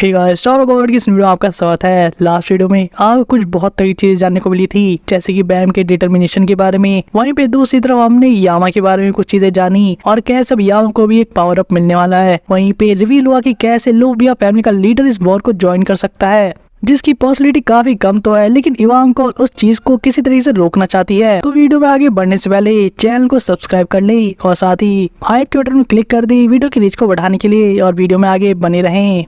Hey guys, चारों God की इस वीडियो में आपका स्वागत है। लास्ट वीडियो में आपको कुछ बहुत तरी चीजें जानने को मिली थी, जैसे कि बैम के डिटर्मिनेशन के बारे में। वहीं पे दूसरी तरफ हमने यामा के बारे में कुछ चीजें जानी और कैसे अब यामा को भी एक पावर अप मिलने वाला है। वहीं पे रिवील हुआ कि कैसे लुफिया फैमिली का लीडर इस वॉर को ज्वाइन कर सकता है, जिसकी पॉसिबिलिटी काफी कम तो है, लेकिन इवांका उस चीज को किसी तरीके से रोकना चाहती है। तो वीडियो में आगे बढ़ने से पहले चैनल को सब्सक्राइब कर ले और साथ ही हाइप के बटन में क्लिक कर दी वीडियो की रीच को बढ़ाने के लिए, और वीडियो में आगे बने रहें।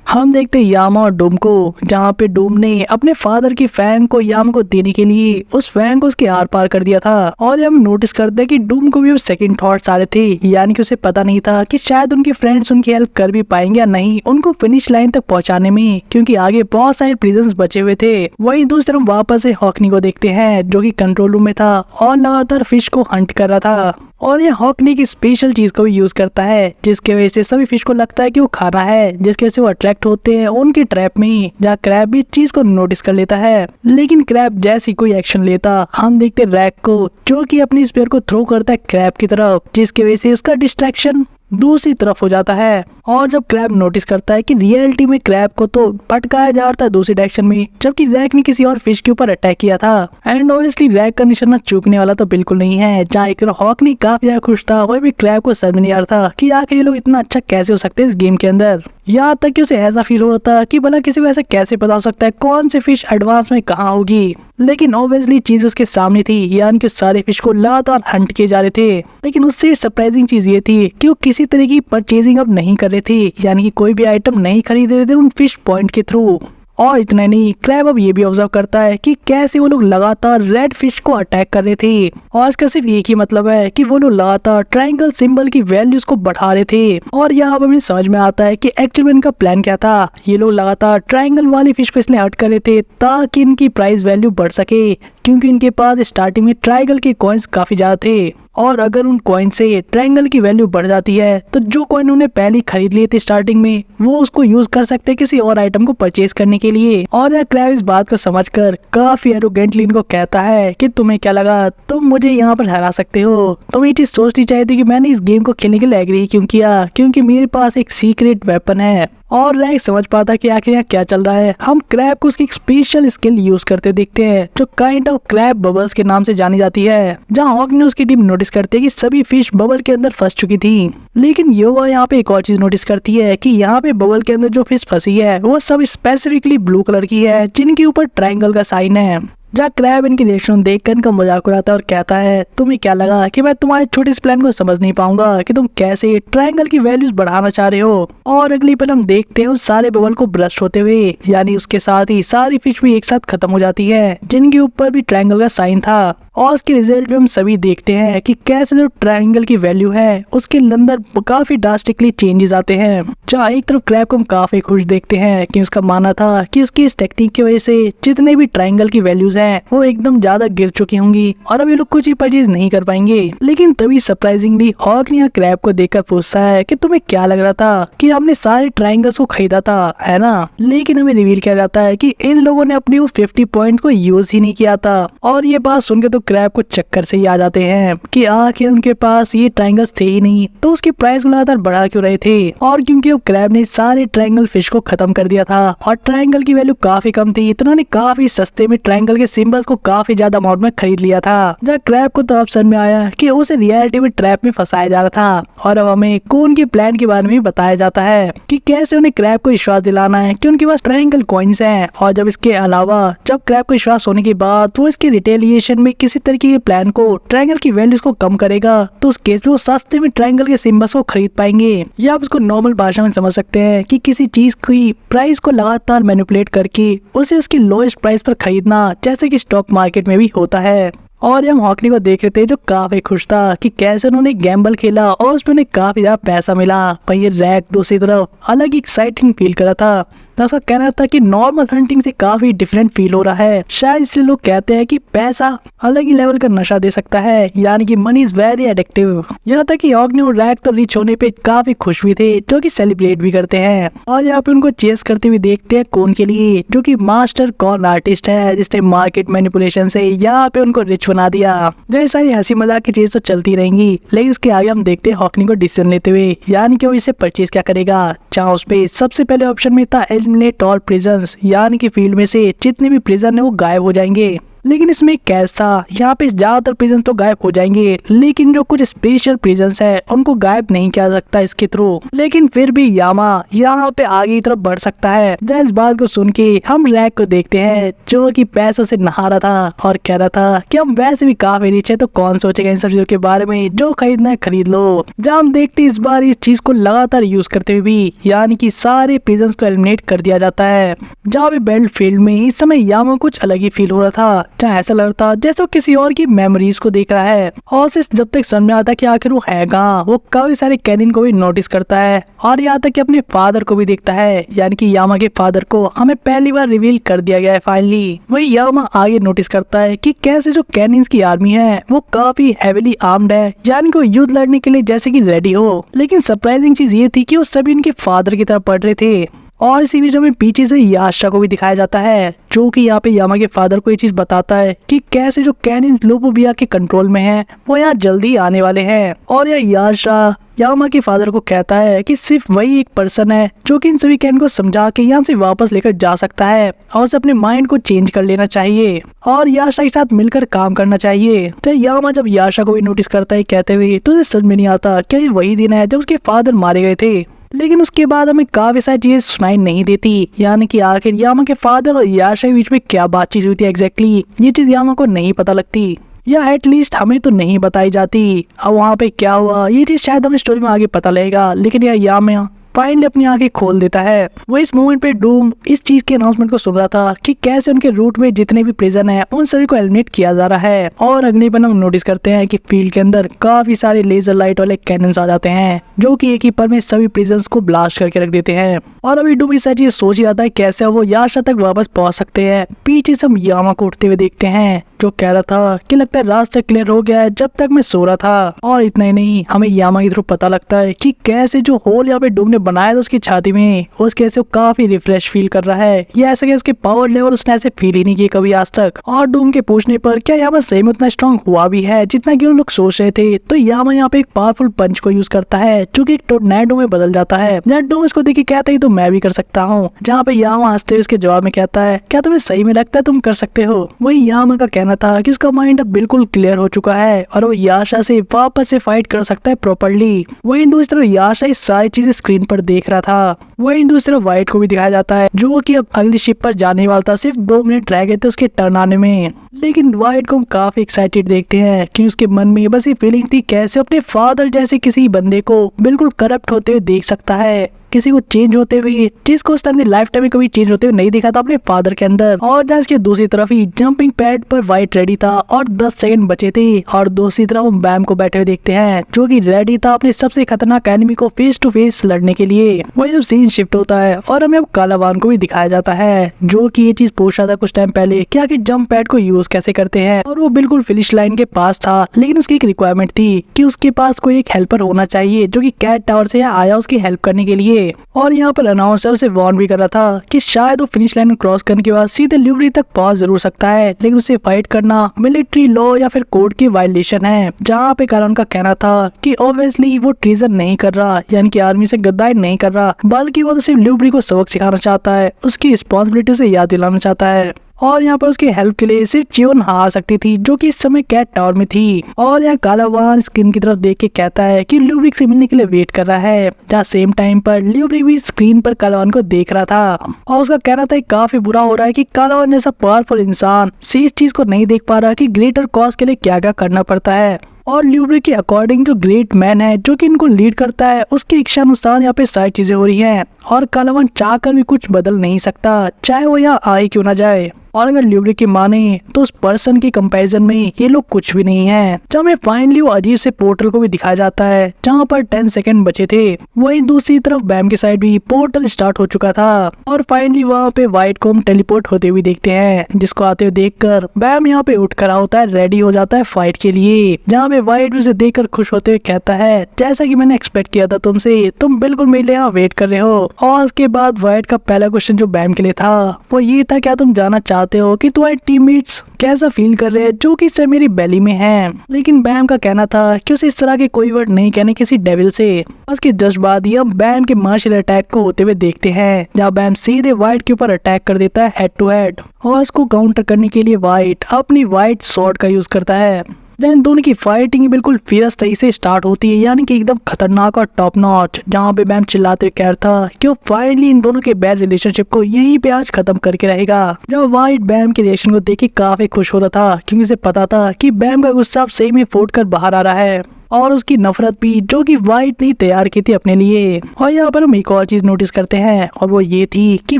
हम देखते हैं यामा और डूम को, जहाँ पे डूम ने अपने फादर की फैंग को यामा को देने के लिए उस फैंग को उसके आर पार कर दिया था। और हम नोटिस करते हैं कि डूम को भी सेकंड थॉट्स आ रहे थे, यानी कि उसे पता नहीं था कि शायद उनके फ्रेंड्स उनकी हेल्प कर भी पाएंगे या नहीं उनको फिनिश लाइन तक पहुंचाने में, क्योंकि आगे बहुत सारे प्रिजन्स बचे हुए थे। वहीं दूसरी तरफ वापस से हॉकनी को देखते हैं, जो कि कंट्रोल रूम में था और लगातार फिश को हंट कर रहा था। और ये हॉकनी की स्पेशल चीज को भी यूज करता है, जिसके वजह से सभी फिश को लगता है कि वो खाना है, जिसकी वजह से वो अट्रैक्ट होते हैं उनके ट्रैप में, जहाँ क्रैब भी चीज को नोटिस कर लेता है। लेकिन क्रैब जैसी कोई एक्शन लेता, हम देखते रैक को, जो कि अपनी स्पेयर को थ्रो करता है क्रैब की तरफ, जिसकी वजह से उसका डिस्ट्रैक्शन दूसरी तरफ हो जाता है। और जब क्रैब नोटिस करता है कि रियलिटी में क्रैब को तो पटकाया जा रहा था दूसरी डायरेक्शन में, जबकि रैक ने किसी और फिश के ऊपर अटैक किया था। एंड ऑब्वियसली रैक का निशाना चूकने वाला तो बिल्कुल नहीं है। जहाँ एक तरफ हॉकनी काफी ज्यादा खुश था, वही भी क्रैब को समझ नहीं आ रहा था कि आखिर ये लोग इतना अच्छा कैसे हो सकते हैं इस गेम के अंदर। यहाँ तक कि उसे ऐसा फील हो रहा था कि भला किसी को ऐसा कैसे पता हो सकता है कौन सी फिश एडवांस में कहाँ होगी। लेकिन ऑब्वियसली चीज उसके सामने थी, यानी कि सारे फिश को लगातार हंट किए जा रहे थे। लेकिन उससे सरप्राइजिंग चीज ये थी कि वो किसी तरह की परचेजिंग अब नहीं कर रहे थे, यानी कि कोई भी आइटम नहीं खरीद रहे थे उन फिश पॉइंट के थ्रू। और इतना नहीं, क्रैब अब ये भी ऑब्जर्व करता है कि कैसे वो लोग लगातार रेड फिश को अटैक कर रहे थे, और इसका सिर्फ एक ही मतलब है कि वो लोग लगातार ट्रायंगल सिंबल की वैल्यूज को बढ़ा रहे थे। और यहाँ पर हमें समझ में आता है कि एक्चुअली में इनका प्लान क्या था। ये लोग लगातार ट्रायंगल वाली फिश को इसलिए हट कर रहे थे ताकि इनकी प्राइस वैल्यू बढ़ सके, क्योंकि इनके पास स्टार्टिंग में ट्रायंगल के कॉइन्स काफी ज्यादा थे। और अगर उन कॉइन से ट्रायंगल की वैल्यू बढ़ जाती है तो जो कॉइन उन्हें पहले खरीद लिए थे स्टार्टिंग में, वो उसको यूज कर सकते हैं किसी और आइटम को परचेज करने के लिए। और यह क्रैब इस बात को समझकर काफी एरोगेंटली इनको कहता है कि तुम्हें क्या लगा तुम मुझे यहाँ पर हरा सकते हो। तुम्हें ये चीज सोचनी चाहिए थी कि मैंने इस गेम को खेलने के लिए एग्री क्यों किया, क्योंकि मेरे पास एक सीक्रेट वेपन है। और रैक समझ पाता कि आखिर यहाँ क्या चल रहा है। हम क्रैब को उसकी एक स्पेशल स्किल यूज करते देखते हैं, जो काइंड ऑफ क्रैब बबल्स के नाम से जानी जाती है। जहाँ हॉक ने उसकी टीम नोटिस करती है कि सभी फिश बबल के अंदर फंस चुकी थी। लेकिन योवा यहाँ पे एक और चीज नोटिस करती है कि यहाँ पे बबल के अंदर जो फिश फंसी है वो सब स्पेसिफिकली ब्लू कलर की है, जिनके ऊपर ट्रायंगल का साइन है। जहाँ क्रैब इनकी रिएक्शन देखकर इनका मजाक उड़ाता है और कहता है तुम्हें क्या लगा कि मैं तुम्हारे छोटे से प्लान को समझ नहीं पाऊंगा कि तुम कैसे ट्रायंगल की वैल्यूज बढ़ाना चाह रहे हो। और अगली पल हम देखते हैं उस सारे बबल को ब्रश होते हुए, यानी उसके साथ ही सारी फिश भी एक साथ खत्म हो जाती है, जिनके ऊपर भी ट्रायंगल का साइन था। और उसके रिजल्ट में हम सभी देखते हैं कि कैसे जो ट्रायंगल की वैल्यू है उसके अंदर काफी ड्रास्टिकली चेंजेस आते हैं। जहाँ एक तरफ क्रैब को हम काफी खुश देखते हैं कि उसका मानना था कि उसकी इस टेक्निक की वजह से जितने भी ट्रायंगल की वैल्यूज हैं वो एकदम ज्यादा गिर चुकी होंगी और अब ये लोग कुछ ही परचेज नहीं कर पाएंगे। लेकिन तभी सरप्राइजिंगली हॉक ने क्रैब को देखकर पूछता है कि तुम्हें क्या लग रहा था कि हमने सारे ट्रायंगल्स को खरीदा था, है ना। लेकिन हमें रिवील किया जाता है कि इन लोगों ने अपने वो 50 पॉइंट को यूज ही नहीं किया था। और ये बात सुनकर तो क्रैब को चक्कर से ही आ जाते हैं कि आखिर उनके पास ये ट्रायंगल्स थे ही नहीं, तो उसकी प्राइस लगातार बढ़ा क्यों रहे थे। और क्योंकि क्रैब ने सारे ट्रायंगल फिश को खत्म कर दिया था और ट्रायंगल की वैल्यू काफी कम थी, तो उन्होंने काफी सस्ते में ट्रायंगल के सिंबल को काफी ज्यादा अमाउंट में खरीद लिया था। जहाँ क्रैब को तो अब समझ में आया कि उसे रियलिटी में ट्रैप में फंसाया जा रहा था। और अब हमें कून के प्लान के बारे में बताया जाता है कि कैसे उन्हें क्रैब को विश्वास दिलाना है कि उनके पास ट्रायंगल कॉइन्स हैं। और जब इसके अलावा जब क्रैब को विश्वास होने के बाद वो इसके रिटेलिएशन में किसी तरीके के प्लान को ट्रायंगल की वैल्यूज को कम करेगा, तो उस केस में वो सस्ते में ट्रायंगल के सिंबल्स को खरीद पाएंगे। या आप इसको नॉर्मल भाषा में समझ सकते हैं कि किसी चीज की प्राइस को लगातार मैनिपुलेट करके उसे उसकी लोएस्ट प्राइस पर खरीदना, जैसे कि स्टॉक मार्केट में भी होता है। और हम हॉकनी को देख रहे थे जो काफी खुश था कि कैसे उन्होंने गैम्बल खेला और उसमें उन्हें काफी ज्यादा पैसा मिला। पर ये रैक दूसरी तरफ अलग एक्साइटिंग फील कर रहा था। उसका कहना था कि नॉर्मल हंटिंग से काफी डिफरेंट फील हो रहा है, शायद इसलिए लोग कहते हैं कि पैसा अलग ही लेवल का नशा दे सकता है, यानी कि मनी इज वेरी एडिक्टिव। यहाँ तक कि ऑग्नी और रैक तो रिच होने पे काफी खुश भी थे, जो कि सेलिब्रेट भी करते हैं। और यहाँ पे उनको चेस करते हुए देखते हैं कौन के लिए, जो कि मास्टर कॉर्न आर्टिस्ट है, जिसने मार्केट मैनिपुलेशन से यहाँ पे उनको रिच बना दिया। जो सारी हंसी मजाक की चीज तो चलती रहेंगी, लेकिन इसके आगे हम देखते हैं हॉकनी को डिसीजन लेते हुए, यानी कि वो इसे परचेज क्या करेगा। जहाँ उस पे सबसे पहले ऑप्शन में था एलिमिनेट ऑल प्रिजन्स, यानी कि फील्ड में से जितने भी प्रिजन है वो गायब हो जाएंगे। लेकिन इसमें एक कैच था, यहाँ पे ज्यादातर प्रिजन तो गायब हो जाएंगे, लेकिन जो कुछ स्पेशल प्रिजन्स है उनको गायब नहीं किया सकता इसके थ्रू। लेकिन फिर भी यामा यहाँ पे आगे की तरफ बढ़ सकता है। इस बात को सुन के हम रैक को देखते हैं, जो कि पैसों से नहा रहा था और कह रहा था कि हम वैसे भी काफी रिच है, तो कौन सोचेगा इन सब चीजों के बारे में, जो खरीदना है खरीद लो। जहाँ हम देखते इस बार इस चीज को लगातार यूज करते हुए भी, यानी कि सारे प्रिजन्स को एलिमिनेट कर दिया जाता है। जहाँ भी बेल्ट फील्ड में इस समय यामा कुछ अलग ही फील हो रहा था, जहाँ ऐसा लग रहा था जैसे वो किसी और की मेमोरीज को देख रहा है। और सिर्फ जब तक समझ में आता कि आखिर वो है कहाँ, वो काफी सारे कैनिन को भी नोटिस करता है और यहाँ तक कि अपने फादर को भी देखता है, यानी कि यामा के फादर को हमें पहली बार रिवील कर दिया गया है फाइनली। वही यामा आगे नोटिस करता है कि कैसे जो कैनिन्स की आर्मी है वो काफी हेवीली आर्म्ड है, यानी कि वो युद्ध लड़ने के लिए जैसे कि रेडी हो। लेकिन सरप्राइजिंग चीज ये थी कि वो सभी उनके फादर की तरफ पढ़ रहे थे। और इसी बीच में पीछे से याशा को भी दिखाया जाता है, जो कि यहाँ पे यामा के फादर को ये चीज बताता है कि कैसे जो कैनिन लोबोबिया के कंट्रोल में है वो यहाँ जल्दी आने वाले हैं। और यह याशा यामा के फादर को कहता है कि सिर्फ वही एक पर्सन है जो कि इन सभी कैन को समझा के यहाँ से वापस लेकर जा सकता है और उसे अपने माइंड को चेंज कर लेना चाहिए और याशा के साथ मिलकर काम करना चाहिए। तो यामा जब याशा को भी नोटिस करता है कहते हुए, तो उसे समझ में नहीं आता क्या ये वही दिन है जब उसके फादर मारे गए थे। लेकिन उसके बाद हमें काफी सारी चीजें सुनाई नहीं देती, यानी कि आखिर यामा के फादर और याशा के बीच में क्या बातचीत हुई थी एग्जैक्टली, ये चीज यामा को नहीं पता लगती, या एटलीस्ट हमें तो नहीं बताई जाती। अब वहाँ पे क्या हुआ ये चीज शायद हमें स्टोरी में आगे पता लगेगा, लेकिन यह यामा फाइनली अपनी आंखें खोल देता है। वो इस मोमेंट पे डूम इस चीज के अनाउंसमेंट को सुन रहा था कि कैसे उनके रूट में जितने भी प्रिजन है उन सभी को एलिमिनेट किया जा रहा है। और अगले पल हम नोटिस करते हैं कि फील्ड के अंदर काफी सारे लेजर लाइट वाले कैनन्स आ जाते हैं, जो कि एक ही पर में सभी प्रिजन्स को ब्लास्ट करके रख देते हैं। और अभी डूम इस चीज सोच ही आता है कैसे वो याशा तक वापस पहुंच सकते हैं। पीछे से हम यामा को उठते हुए देखते हैं, जो कह रहा था कि लगता है रास्ता क्लियर हो गया है जब तक मैं सो रहा था। और इतना ही नहीं, हमें यामा की थ्रू पता लगता है कि कैसे जो होल यहाँ पे डूम ने बनाया था उसकी छाती में, उस कैसे वो काफी रिफ्रेश फील कर रहा है। ये ऐसा कि उसके पावर लेवल उसने ऐसे फील ही नहीं किए कभी आज तक। और डूम के पूछने पर क्या यामा सही में उतना स्ट्रॉन्ग हुआ भी है जितना कि उन लोग सोच रहे थे, तो यामा यहाँ पे एक पावरफुल पंच को यूज करता है जो कि एक टोर्नेडो में बदल जाता है। जब डूम इसको देख के कहता है तो मैं भी कर सकता हूँ, जहाँ पे यामा हंसते हुए इसके जवाब में कहता है क्या तुम्हें सही में लगता है तुम कर सकते हो। वही यामा का कहना था कि उसका माइंड अब बिल्कुल क्लियर हो चुका है और वो याशा से वापस से फाइट कर सकता है प्रॉपर्ली। वही दूसरी तरफ याशा ये सारी चीजें स्क्रीन पर देख रहा था। वही दूसरी तरफ वाइट को भी दिखाया जाता है, जो कि अब अगली शिप पर जाने वाला था। सिर्फ 2 मिनट रह गए थे उसके टर्न आने में, लेकिन वाइट को हम काफी एक्साइटेड देखते हैं कि उसके मन में बस ये फीलिंग थी कैसे अपने फादर जैसे किसी बंदे को बिल्कुल करप्ट होते हुए देख सकता है, किसी को चेंज होते हुए, जिसको उसने अपनी लाइफ टाइम में कभी चेंज होते हुए नहीं देखा था अपने फादर के अंदर। और जहाँ इसके दूसरी तरफ ही जंपिंग पैड पर वाइट रेडी था और 10 सेकंड बचे थे, और दूसरी तरफ हम बैम को बैठे हुए देखते हैं जो कि रेडी था अपने सबसे खतरनाक एनिमी को फेस टू फेस लड़ने के लिए। वही जब सीन शिफ्ट होता है और हमें अब कालावान को भी दिखाया जाता है, जो कि ये चीज पूछ रहा था कुछ टाइम पहले क्या कि जंप पैड को यूज कैसे करते हैं। और वो बिल्कुल फिनिश लाइन के पास था, लेकिन उसकी एक रिक्वायरमेंट थी कि उसके पास कोई एक हेल्पर होना चाहिए जो कि कैट टावर से आया उसकी हेल्प करने के लिए। और यहाँ पर अनाउंसर से वार्न भी कर रहा था कि शायद वो फिनिश लाइन क्रॉस करने के बाद सीधे ल्यूबरी तक पहुंच जरूर सकता है, लेकिन उसे फाइट करना मिलिट्री लॉ या फिर कोड की वायलेशन है। जहाँ पे कारण का कहना था कि ऑब्वियसली वो ट्रीजन नहीं कर रहा, यानी कि आर्मी से गद्दारी नहीं कर रहा, बल्कि वो तो सिर्फ ल्यूबरी को सबक सिखाना चाहता है, उसकी रिस्पॉन्सिबिलिटी से याद दिलाना चाहता है। और यहाँ पर उसकी हेल्प के लिए सिर्फ चियोन आ सकती थी, जो कि इस समय कैट टावर में थी। और यहाँ कालावान स्क्रीन की तरफ देख के कहता है कि ल्यूब्रिक से मिलने के लिए वेट कर रहा है, जहाँ सेम टाइम पर ल्यूब्रिक भी स्क्रीन पर कालावान को देख रहा था। और उसका कहना था काफी बुरा हो रहा है कि कालावान जैसा पावरफुल इंसान इस चीज को नहीं देख पा रहा कि ग्रेटर कॉज के लिए क्या क्या करना पड़ता है। और ल्यूब्रिक के अकॉर्डिंग जो ग्रेट मैन है जो कि इनको लीड करता है, उसके इच्छा अनुसार यहाँ पे सारी चीजें हो रही हैं, और कालावान चाहकर भी कुछ बदल नहीं सकता, चाहे वो यहाँ आए क्यों ना जाए। और अगर ल्यूब्रिक की माने तो उस पर्सन के कंपैरिजन में ये लोग कुछ भी नहीं है। जब हमें फाइनली वो अजीब से पोर्टल को भी दिखाया जाता है जहाँ पर 10 सेकंड बचे थे। वहीं दूसरी तरफ बैम के साइड भी पोर्टल स्टार्ट हो चुका था और फाइनली वहाँ पे वाइट को हम टेलीपोर्ट होते हुए देखते हैं, जिसको आते हुए देखकर बैम यहाँ पे उठ खड़ा होता है, रेडी हो जाता है फाइट के लिए। जहाँ पे वाइट उसे देखकर खुश होते हुए कहता है, जैसा कि मैंने एक्सपेक्ट किया था तुमसे, तुम बिल्कुल मेरे लिए यहाँ वेट कर रहे हो। और उसके बाद वाइट का पहला क्वेश्चन जो बैम के लिए था वो ये था, क्या तुम जानना चाहते हो कि तुम्हारे टीममेट्स कैसा फील कर रहे हैं जो कि इससे मेरी बेली में है। लेकिन बैम का कहना था कि उसे इस तरह के कोई वर्ड नहीं कहने किसी डेविल से। उसके जस्ट बाद ही हम बैम के मार्शल अटैक को होते हुए देखते हैं, जहाँ बैम सीधे वाइट के ऊपर अटैक कर देता है हेड टू हेड और उसको काउंटर करने के लिए वाइट अपनी वाइट स्वॉर्ड का यूज करता है। इन दोनों की फाइटिंग बिल्कुल फियर्स तरीके से स्टार्ट होती है, यानी कि एकदम खतरनाक और टॉप नॉच। जहाँ पे बैम चिल्लाते हुए कह रहा था कि वो फाइनली इन दोनों के बैड रिलेशनशिप को यहीं पे आज खत्म करके रहेगा। जब वाइट बैम के रिएक्शन को देख के काफी खुश हो रहा था, क्योंकि उसे पता था कि बैम का गुस्सा अब सही में फूट कर बाहर आ रहा है और उसकी नफरत भी जो कि वाइट ने तैयार की थी अपने लिए। और यहाँ पर हम एक और चीज नोटिस करते हैं और वो ये थी कि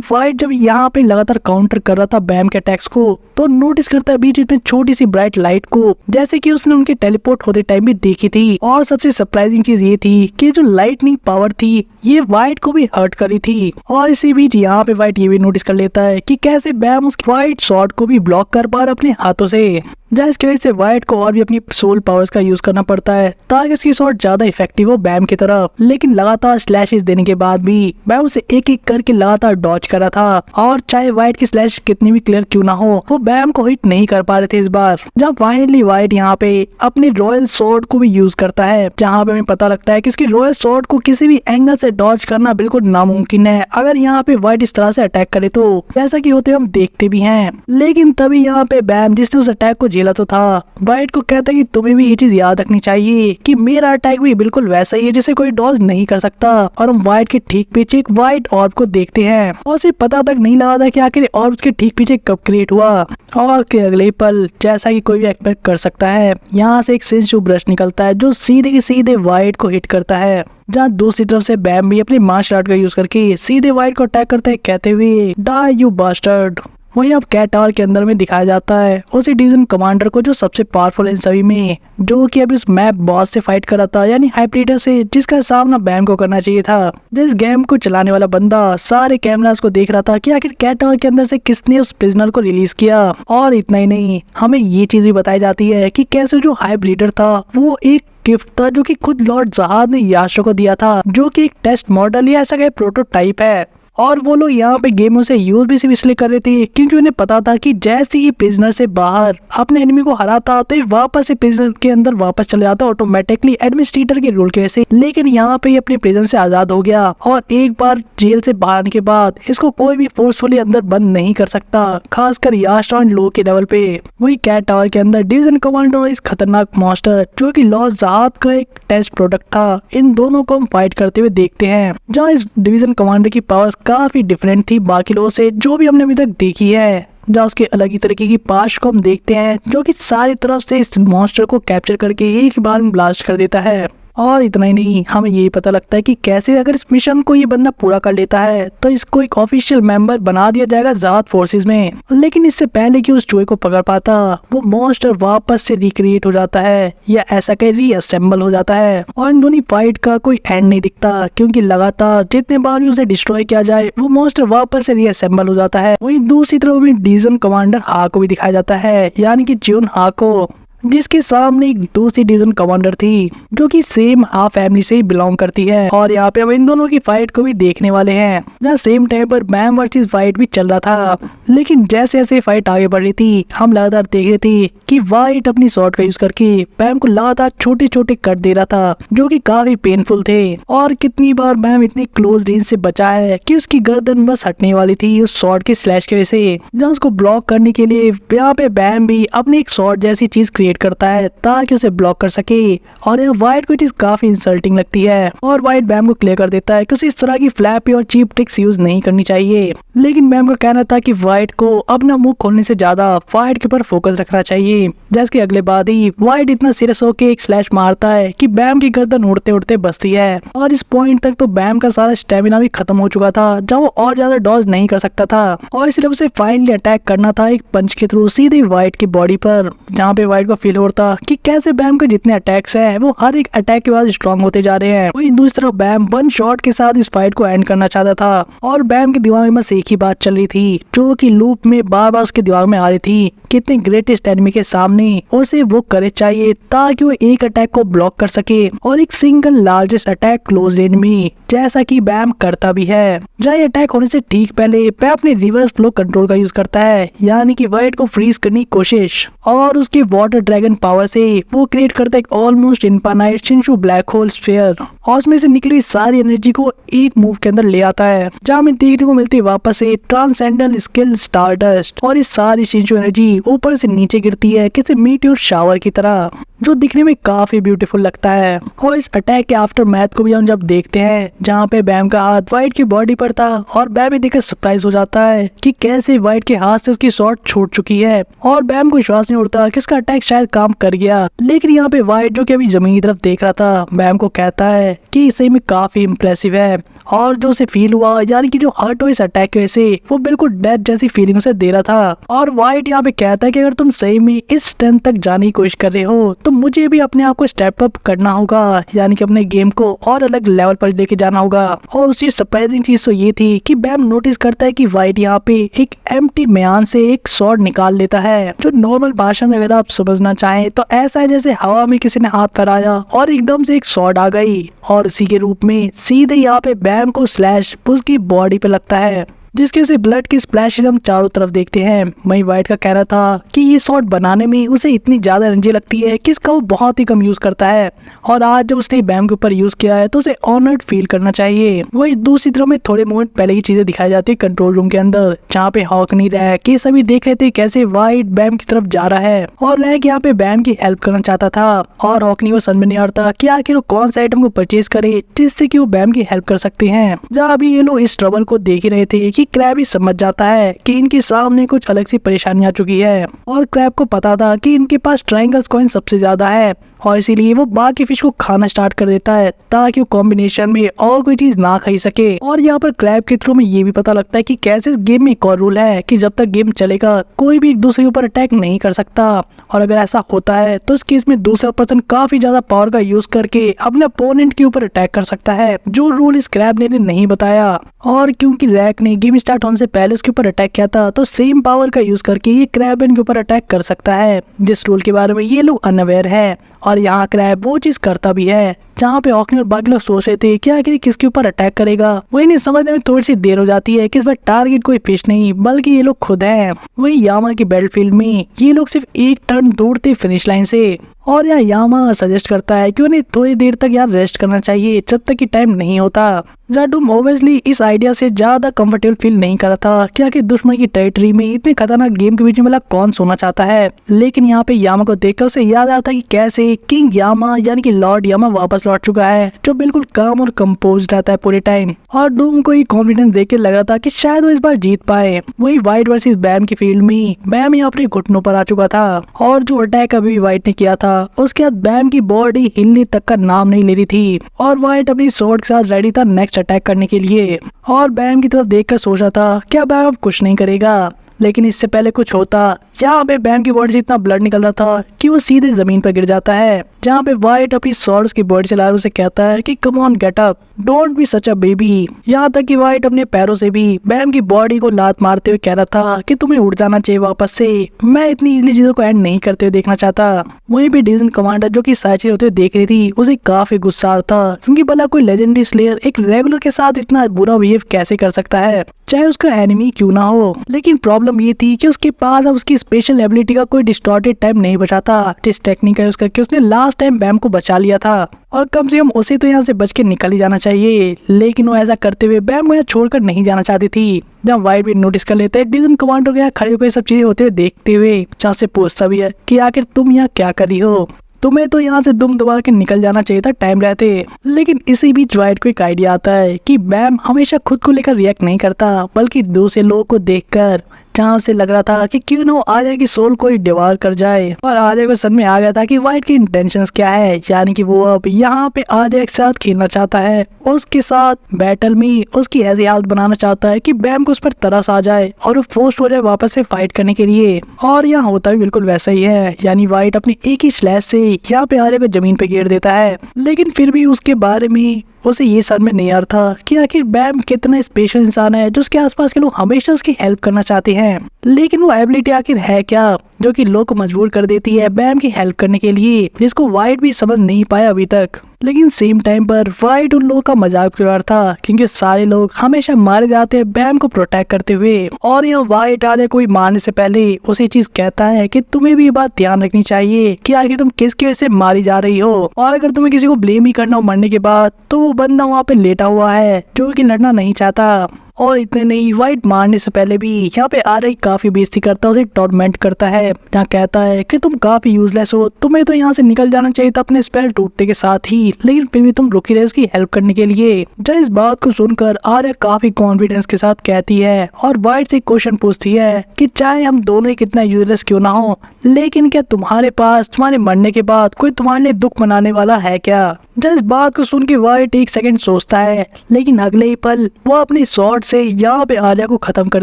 वाइट जब यहाँ पे लगातार काउंटर कर रहा था बैम के अटैक्स को, तो नोटिस करता है बीच में छोटी सी ब्राइट लाइट को, जैसे कि उसने उनके टेलीपोर्ट होते टाइम भी देखी थी। और सबसे सरप्राइजिंग चीज ये थी कि जो लाइटनिंग पावर थी ये वाइट को भी हर्ट करी थी। और इसी बीच यहाँ पे वाइट ये भी नोटिस कर लेता है कि कैसे बैम उस वाइट शॉट को भी ब्लॉक कर पा रहा अपने हाथों से, जिसकी वजह से वाइट को और भी अपनी सोल पावर्स का यूज करना पड़ता है ताकि इसकी शॉट ज्यादा इफेक्टिव हो बैम की तरफ। लेकिन लगातार स्लैशेस देने के बाद भी बैम उसे एक एक करके लगातार डॉज कर रहा था, और चाहे वाइट की स्लैश कितनी भी क्लियर क्यों ना हो, वो बैम को हिट नहीं कर पा रहे थे इस बार। जब फाइनली वाइट यहाँ पे अपने रॉयल स्वॉर्ड को भी यूज करता है, जहाँ पे हमें पता लगता है कि उसकी रॉयल स्वॉर्ड को किसी भी एंगल से डॉज करना बिल्कुल नामुमकिन है अगर यहाँ पे वाइट इस तरह से अटैक करे तो, जैसा कि होते हम देखते भी हैं। लेकिन तभी यहाँ पे बैम जिसने उस अटैक को झेला तो था, वाइट को कहता है कि तुम्हें भी ये चीज याद रखनी चाहिए कि मेरा अटैक भी बिल्कुल वैसा ही है जिसे कोई डॉज नहीं कर सकता। और हम वाइट के ठीक पीछे एक वाइट ऑर्ब को देखते हैं और उसे पता तक नहीं लगा था कि आखिर ऑर्ब के ठीक पीछे कब क्रिएट हुआ। और के अगले पल, जैसा कि कोई भी एक्सपेक्ट कर सकता है, यहाँ से एक सिंशु ब्रश निकलता है जो सीधे के सीधे वाइट को हिट करता है। जहाँ दूसरी तरफ से बैम भी अपने मार्शल आर्ट का यूज करके सीधे वाइट को अटैक करता है, कहते हुए डाई यू बास्टर्ड। वही अब कैट टावर के अंदर में दिखाया जाता है उसी डिवीजन कमांडर को जो सबसे पावरफुल है इन सभी में, जो कि अब इस मैप बॉस से फाइट कर रहा था, यानी हाइब्रिडर से, जिसका सामना बैम को करना चाहिए था। जिस गेम को चलाने वाला बंदा सारे कैमरास को देख रहा था कि आखिर कैट टावर के अंदर से किसने उस प्रिजनर को रिलीज किया। और इतना ही नहीं, हमें ये चीज भी बताई जाती है कि कैसे जो हाइब्रिडर था वो एक गिफ्ट था जो कि खुद लॉर्ड जहाद ने याशो को दिया था, जो कि एक टेस्ट मॉडल या ऐसा क्या प्रोटोटाइप है। और वो लोग यहाँ पे गेमों से यूज भी सिर्फ इसलिए कर रहे थे क्योंकि उन्हें पता था कि जैसे ही प्रिजनर से बाहर अपने एनिमी को हराता तो ये वापस से प्रिजनर के अंदर वापस चले जाता ऑटोमेटिकली एडमिनिस्ट्रेटर के रूल के वजह से। लेकिन यहाँ पे अपने प्रिजन से आजाद हो गया और एक बार जेल से बाहर आने के बाद इसको कोई भी फोर्सफुली अंदर बंद नहीं कर सकता, खासकर यास्ट्रॉन लो के लेवल पे। वही कैट टावर के अंदर डिवीजन कमांडर और इस खतरनाक मॉन्स्टर जो कि लॉर्ड जहाद का एक टेस्ट प्रोडक्ट था, इन दोनों को हम फाइट करते हुए देखते हैं। जहाँ इस डिवीजन कमांडर की पावर्स काफी डिफरेंट थी बाकी लोगों से जो भी हमने अभी तक देखी है, जहाँ उसके अलग ही तरीके की पाश को हम देखते हैं जो कि सारी तरफ से इस मॉन्स्टर को कैप्चर करके एक ही बार में ब्लास्ट कर देता है। और इतना ही नहीं, हमें यही पता लगता है कि कैसे अगर इस मिशन को ये बंदा पूरा कर लेता है तो इसको एक ऑफिशियल मेंबर बना दिया जाएगा जहाद फोर्सेस में। लेकिन इससे पहले कि उस चूहे को पकड़ पाता, वो मॉन्स्टर वापस से रिक्रिएट हो जाता है या ऐसा कह रीअसेंबल हो जाता है। और इन दोनों फाइट का कोई एंड नहीं दिखता क्योंकि लगातार जितने बार भी उसे डिस्ट्रॉय किया जाए वो मॉन्स्टर वापस से रीअसेंबल हो जाता है। वहीं दूसरी तरफ में डिवीजन कमांडर हाको भी दिखाया जाता है, यानी कि जून हाको, जिसके सामने एक दूसरी डिवीजन कमांडर थी जो कि सेम हाफ फैमिली से बिलोंग करती है। और यहाँ पे हम इन दोनों की फाइट को भी देखने वाले हैं, जहाँ सेम टाइम पर बैम वर्सेस फाइट भी चल रहा था। लेकिन जैसे जैसे फाइट आगे बढ़ रही थी हम लगातार देख रहे थे कि वाइट अपनी शॉट का यूज करके बैम को लगातार छोटे छोटे कट दे रहा था जो कि काफी पेनफुल थे। और कितनी बार बैम इतनी क्लोज रेंज से बचा है कि उसकी गर्दन बस हटने वाली थी उस शॉट के स्लैश की वजह से। जहाँ उसको ब्लॉक करने के लिए यहाँ पे बैम भी अपनी एक शॉट जैसी चीज क्रिएट क्रिएट करता है ताकि उसे ब्लॉक कर सके। और यह वाइट को चीज काफी इंसल्टिंग लगती है और वाइट बैम को क्लियर कर देता है कि उसे इस तरह की फ्लैपी और चीप ट्रिक्स यूज नहीं करनी चाहिए। लेकिन बैम का कहना था कि वाइट को अपना मुंह खोलने से ज्यादा वाइट के ऊपर फोकस रखना चाहिए। जैसे अगले बाद ही वाइट इतना सीरियस होकर एक स्लैश मारता है कि बैम की गर्दन उड़ते उड़ते बसती है। और इस पॉइंट तक तो बैम का सारा स्टेमिना भी खत्म हो चुका था, जहाँ वो और ज्यादा डॉज नहीं कर सकता था और इसलिए उसे फाइनली अटैक करना था एक पंच के थ्रू सीधे वाइट की बॉडी पर, जहाँ पे वाइट को फील होता कि कैसे बैम के जितने अटैक्स हैं वो हर एक अटैक के बाद स्ट्रॉन्ग होते जा रहे हैं। वहीं दूसरी तरफ बैम वन शॉट के साथ इस फाइट को एंड करना चाहता था और बैम के दिमाग में बस एक ही बात चल रही थी जो कि लूप में बार बार उसके दिमाग में आ रही थी, कितने ग्रेटेस्ट एनिमी के सामने उसे वो करेज चाहिए ताकि वो एक अटैक को ब्लॉक कर सके और एक single largest attack close range में, जैसा कि बैम करता भी है। जहाँ अटैक होने से ठीक पहले बैम अपने रिवर्स फ्लो कंट्रोल का यूज करता है, यानी कि वाइट को फ्रीज करने की कोशिश, और उसके वाटर ड्रैगन पावर से वो क्रिएट करता है एक ऑलमोस्ट इनफाइनाइट शिनशु ब्लैक होल स्फीयर और उसमें से निकली सारी एनर्जी को एक मूव के अंदर ले आता है, जहाँ हमें देखने को मिलती है वापस से ट्रांसेंडेंटल स्किल स्टारडस्ट। और इस सारी शिनशु एनर्जी ऊपर से नीचे गिरती है किसी मीटियोर शावर की तरह, जो दिखने में काफी ब्यूटीफुल लगता है। और इस अटैक के आफ्टर मैथ को भी हम जब देखते हैं जहाँ पे बैम का हाथ वाइट की बॉडी पर था और बैम देखकर सरप्राइज हो जाता है कि कैसे वाइट के हाथ से उसकी शॉट छूट चुकी है और बैम को विश्वास नहीं उठता कि उसका अटैक शायद काम कर गया। लेकिन यहाँ पे वाइट जो कि अभी जमीन की तरफ देख रहा था बैम को कहता है कि सही में काफी इम्प्रेसिव है और जो उसे फील हुआ, यानी कि जो हर्ट हो इस अटैक की वजह से, वो बिल्कुल डेथ जैसी फीलिंग उसे दे रहा था। और वाइट यहाँ पे कहता है कि अगर तुम सही में इस स्ट्रेंथ तक जाने की कोशिश कर रहे हो तो मुझे भी अपने आप को स्टेप अप करना होगा, यानी कि अपने गेम को और अलग लेवल पर लेके जाना होगा। और उसकी सरप्राइजिंग चीज तो ये थी कि बैम नोटिस करता है कि वाइट यहाँ पे एक एम्प्टी म्यान से एक स्वॉर्ड निकाल लेता है, जो नॉर्मल भाषा में अगर आप समझना चाहें तो ऐसा है जैसे हवा में किसी ने हाथ फैलाया और एकदम से एक स्वॉर्ड आ गई और इसी के रूप में सीधे यहाँ पे बैम को स्लैश उसकी बॉडी पे लगता है, जिसके से ब्लड की स्प्लैश हम चारों तरफ देखते हैं। वहीं वाइट का कहना था कि ये शॉट बनाने में उसे इतनी ज्यादा एनर्जी लगती है कि इसका वो बहुत ही कम यूज करता है और आज जब उसने बैम के ऊपर यूज किया है तो उसे ऑनर्ड फील करना चाहिए। वही दूसरी तरफ में थोड़े मोमेंट पहले की चीजें दिखाई जाती है कंट्रोल रूम के अंदर, जहाँ पे हॉक नहीं रहा कि सभी देख रहे थे कैसे वाइट बैम की तरफ जा रहा है और लैक यहाँ पे बैम की हेल्प करना चाहता था और हॉकनी को समझ में नहीं आता कि आखिर वो कौन सा आइटम को परचेज करे जिससे कि वो बैम की हेल्प कर सकते हैं। जहाँ अभी ये लोग इस ट्रबल को देख ही रहे थे कि क्रैब भी समझ जाता है कि इनके सामने कुछ अलग सी परेशानी आ चुकी है और क्रैब को पता था कि इनके पास ट्रायंगल्स कॉइन सबसे ज्यादा है और इसीलिए वो बाकी फिश को खाना स्टार्ट कर देता है ताकि वो कॉम्बिनेशन में और कोई चीज ना खाई सके। और यहाँ पर क्रैब के थ्रू में ये भी पता लगता है कि कैसे इस गेम में एक और रूल है कि जब तक गेम चलेगा कोई भी एक दूसरे के ऊपर अटैक नहीं कर सकता और अगर ऐसा होता है तो इस केस में दूसरा पर्सन काफी ज्यादा पावर का यूज करके अपने अपोनेंट के ऊपर अटैक कर सकता है, जो रूल इस क्रैब ने नहीं बताया। और क्योंकि रैक ने गेम स्टार्ट होने से पहले उसके ऊपर अटैक किया था तो सेम पावर का यूज करके ये क्रैब इनके ऊपर अटैक कर सकता है, जिस रूल के बारे में ये लोग अनअवेयर है। और यहाँ क्रैब वो चीज करता भी है जहाँ पे हॉकनी और बाकी लोग सोच रहे थे कि आखिर किसके ऊपर अटैक करेगा, वही नहीं समझने में थोड़ी सी देर हो जाती है कि इस बार टारगेट कोई फिश नहीं बल्कि ये लोग खुद हैं। वही यामा की बैटलफील्ड में ये लोग सिर्फ एक टर्न दूर थे फिनिश लाइन से और यहाँ यामा सजेस्ट करता है कि उन्हें थोड़ी देर तक यार रेस्ट करना चाहिए जब तक कि टाइम नहीं होता। डूम ओब्वियसली इस आइडिया से ज्यादा कंफर्टेबल फील नहीं कर रहा था कि आखिर दुश्मन की टेरिटरी में इतने खतरनाक गेम के बीच में मतलब कौन सोना चाहता है। लेकिन यहाँ पे यामा को देखकर उसे याद आता है कि कैसे किंग यामा यानी कि लॉर्ड यामा वापस लौट चुका है, जो बिल्कुल काम और कंपोज रहता है पूरे टाइम। और डूम को ये कॉन्फिडेंस देख के लग रहा था कि शायद वो इस बार जीत पाए। वही वाइट वर्सेस बैम की फील्ड में बैम यहाँ अपने घुटनों पर आ चुका था और जो अटैक अभी वाइट ने किया था उसके बाद बैम की बॉडी हिलने तक का नाम नहीं ले रही थी और वाइट अपनी स्वॉर्ड के साथ रेडी था नेक्स्ट अटैक करने के लिए। और बैम की तरफ देखकर सोच रहा था क्या बैम अब कुछ नहीं करेगा, लेकिन इससे पहले कुछ होता। यहाँ पे बैम की बॉडी से इतना ब्लड निकल रहा था कि वो सीधे जमीन पर गिर जाता है, जहाँ पे वाइट अपनी स्वॉर्ड्स की बॉडी चला उसे कहता है कि come on get up, don't be such a baby. यहाँ तक कि वाइट अपने पैरों से भी बैम की बॉडी को लात मारते हुए कह रहा था कि तुम्हें उड़ जाना चाहिए वापस से, मैं इतनी इजली चीजों को एंड नहीं करते हुए देखना चाहता। वहीं पे डिवीजन कमांडर जो कि सारी चीजें होते हुए देख रही थी उसे काफी गुस्सा आ था, क्योंकि भला कोई लेजेंडरी स्लेयर एक रेगुलर के साथ इतना बुरा बिहेव कैसे कर सकता है, चाहे उसका एनिमी क्यों ना हो। लेकिन प्रॉब्लम प्रॉब्लम ये थी कि उसके पास अब उसकी स्पेशल एबिलिटी का कोई डिस्टॉर्टेड टाइम नहीं बचा था, जिस टेक्निक का यूज करके उसने लास्ट टाइम बैम को बचा लिया था और कम से कम उसे तो यहाँ से बच के निकल ही जाना चाहिए। लेकिन वो ऐसा करते हुए बैम को यहाँ छोड़कर नहीं जाना चाहती थी। जब वाइट भी नोटिस कर लेते हैं, डिवीजन कमांडर यहाँ खड़े होकर सब चीजें होते हुए देखते हुए जहाँ से पूछता भी है कि आखिर तुम यहाँ क्या कर रही हो, तुम्हें तो यहाँ से दुम दबा के निकल जाना चाहिए था टाइम रहते। लेकिन इसी बीच वाइट को एक आइडिया आता है कि बैम हमेशा खुद को लेकर रिएक्ट नहीं करता, बल्कि दूसरे लोगों को देखकर, जहाँ से लग रहा था कि क्यों ना आर्या की सोल को ही डिवार कर जाए। और आर्या को समझ में आ गया था कि वाइट की इंटेंशंस क्या है, यानी कि वो अब यहाँ पे आर्या के साथ खेलना चाहता है, उसके साथ बैटल में उसकी ऐसी हालत बनाना चाहता है कि बैम को उस पर तरस आ जाए और वो फोर्स हो जाए वापस से फाइट करने के लिए। और यहाँ होता भी बिल्कुल वैसा ही है, यानी वाइट अपनी एक ही स्लैश से यहाँ पे आर्या को जमीन पे गिर देता है। लेकिन फिर भी उसके बारे में उसे ये समझ में नहीं आ रहा था कि आखिर बैम कितना स्पेशल इंसान है जो उसके आसपास के लोग हमेशा उसकी हेल्प करना चाहते हैं। लेकिन वो एबिलिटी आखिर है क्या जो कि लोग को मजबूर कर देती है बैम की हेल्प करने के लिए, जिसको वाइट भी समझ नहीं पाया अभी तक। लेकिन सेम टाइम पर वाइट उन लोगों का मजाक उड़ा रहा था क्योंकि सारे लोग हमेशा मारे जाते हैं बैम को प्रोटेक्ट करते हुए। और यह वाइट आर्या को मारने से पहले उसे चीज कहता है कि तुम्हें भी ये बात ध्यान रखनी चाहिए कि आखिर तुम किसकी वजह से मारी जा रही हो, और अगर तुम्हें किसी को ब्लेम ही करना हो मरने के बाद तो वो बंदा वहाँ पे लेटा हुआ है जो कि लड़ना नहीं चाहता। और इतने नहीं, वाइट मारने से पहले भी यहाँ पे आर्या काफी बेइज्जती करता है, उसे टॉर्मेंट करता है, जहाँ कहता है कि तुम काफी यूजलेस हो, तुम्हें तो यहाँ से निकल जाना चाहिए था अपने स्पेल टूटने के साथ ही, लेकिन फिर भी तुम रुकी रहे उसकी हेल्प करने के लिए। जब इस बात को सुनकर आर्या काफी कॉन्फिडेंस के साथ कहती है और वाइट से क्वेश्चन पूछती है कि चाहे हम दोनों ही कितना यूजलेस क्यों ना हो, लेकिन क्या तुम्हारे पास तुम्हारे मरने के बाद कोई तुम्हारे लिए दुख मनाने वाला है क्या। जब इस बात को सुन के वाइट एक सेकंड सोचता है, लेकिन अगले ही पल वो अपनी शॉट से यहाँ पे आर्या को खत्म कर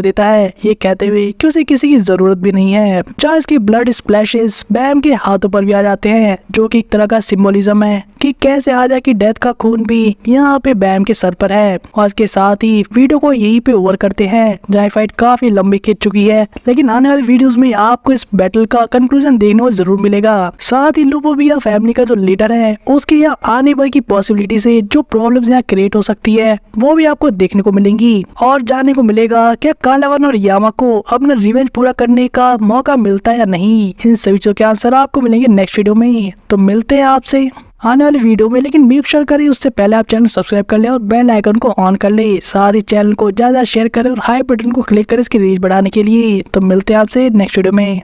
देता है, ये कहते हुए कि उसे किसी की जरूरत भी नहीं है। जहाँ इसके ब्लड स्प्लैशेस बैम के हाथों पर भी आ जाते हैं, जो कि एक तरह का सिंबोलिज्म है कि कैसे आर्या की डेथ का खून भी यहाँ पे बैम के सर पर है। और इसके साथ ही वीडियो को यहीं पे ओवर करते हैं, जहाँ फाइट काफी लंबी खिंच चुकी है, लेकिन आने वाले वीडियोस में आपको इस बैटल का कंक्लूजन देखने को जरूर मिलेगा। साथ ही लुपोविया फैमिली का जो लीडर है उसके यहाँ आने वाली की पॉसिबिलिटी से जो प्रॉब्लम्स यहाँ क्रिएट हो सकती है वो भी आपको देखने को मिलेंगी, और जानने को मिलेगा क्या कालावन और यामा को अपना रिवेंज पूरा करने का मौका मिलता है या नहीं। इन सभी चीजों के आंसर आपको मिलेंगे नेक्स्ट वीडियो में। तो मिलते हैं आपसे आने वाली वीडियो में, लेकिन मेक श्योर करें उससे पहले आप चैनल सब्सक्राइब कर ले और बेल आइकन को ऑन कर ले। साथ ही चैनल को ज्यादा शेयर करें और हाई बटन को क्लिक करें इसकी रीच बढ़ाने के लिए। तो मिलते हैं आपसे नेक्स्ट वीडियो में।